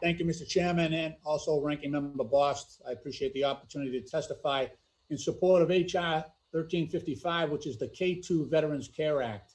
Thank you, Mr. Chairman, and also Ranking Member Bost. I appreciate the opportunity to testify in support of H.R. 1355, which is the K2 Veterans Care Act.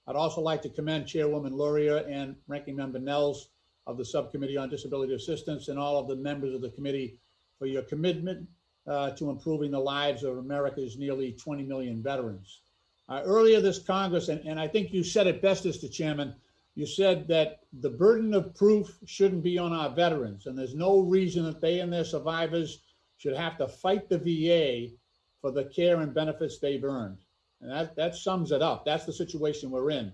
I'd also like to commend Chairwoman Luria and Ranking Member Nels of the Subcommittee on Disability Assistance and all of the members of the committee for your commitment to improving the lives of America's nearly 20 million veterans. Earlier this Congress, and I think you said it best, Mr. Chairman, you said that the burden of proof shouldn't be on our veterans, and there's no reason that they and their survivors should have to fight the VA for the care and benefits they've earned. And that sums it up. That's the situation we're in.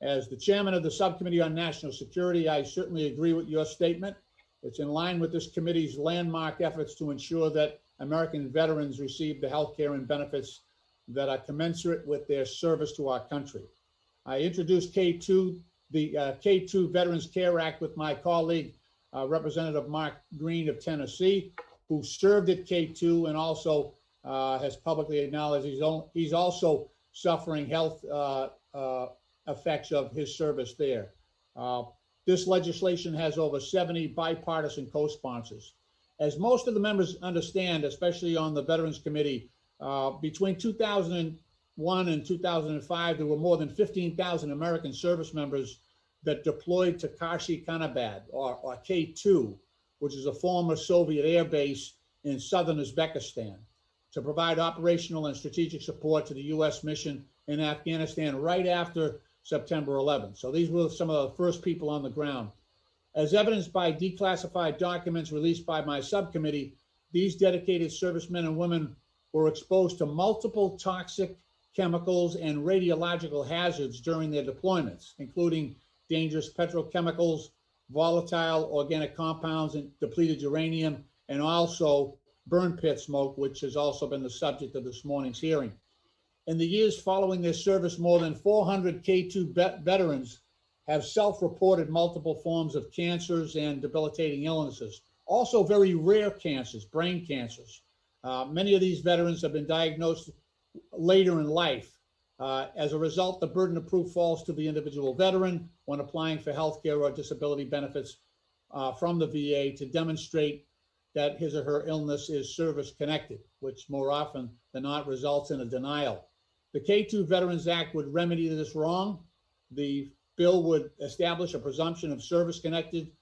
As the chairman of the Subcommittee on National Security, I certainly agree with your statement. It's in line with this committee's landmark efforts to ensure that American veterans receive the health care and benefits that are commensurate with their service to our country. I introduced K2, the K2 Veterans Care Act with my colleague, Representative Mark Green of Tennessee, who served at K2 and also has publicly acknowledged he's also suffering health effects of his service there. This legislation has over 70 bipartisan co-sponsors. As most of the members understand, especially on the Veterans Committee, between 2001 and 2005, there were more than 15,000 American service members that deployed to Kashi-Kanabad, or K2, which is a former Soviet air base in southern Uzbekistan, to provide operational and strategic support to the U.S. mission in Afghanistan right after September 11th. So these were some of the first people on the ground. As evidenced by declassified documents released by my subcommittee, these dedicated servicemen and women were exposed to multiple toxic chemicals and radiological hazards during their deployments, including dangerous petrochemicals, volatile organic compounds, and depleted uranium, and also burn pit smoke, which has also been the subject of this morning's hearing. In the years following their service, more than 400 K2 veterans have self-reported multiple forms of cancers and debilitating illnesses, also very rare cancers, brain cancers. Many of these veterans have been diagnosed later in life. As a result, the burden of proof falls to the individual veteran when applying for health care or disability benefits from the VA to demonstrate that his or her illness is service-connected, which more often than not results in a denial. The K2 Veterans Act would remedy this wrong. The bill would establish a presumption of service-connected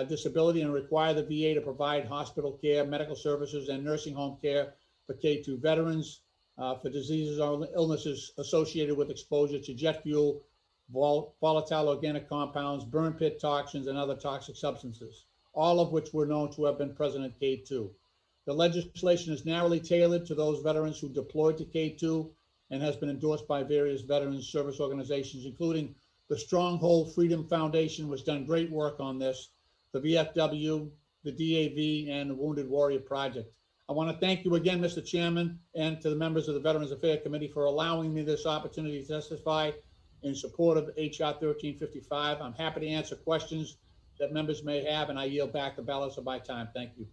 disability and require the VA to provide hospital care, medical services, and nursing home care for K2 veterans for diseases or illnesses associated with exposure to jet fuel, volatile organic compounds, burn pit toxins, and other toxic substances, all of which were known to have been present at K2. The legislation is narrowly tailored to those veterans who deployed to K2 and has been endorsed by various veterans service organizations, including the Stronghold Freedom Foundation, which has done great work on this, the VFW, the DAV, and the Wounded Warrior Project. I want to thank you again, Mr. Chairman, and to the members of the Veterans Affairs Committee for allowing me this opportunity to testify in support of H.R. 1355. I'm happy to answer questions that members may have, and I yield back the balance of my time. Thank you.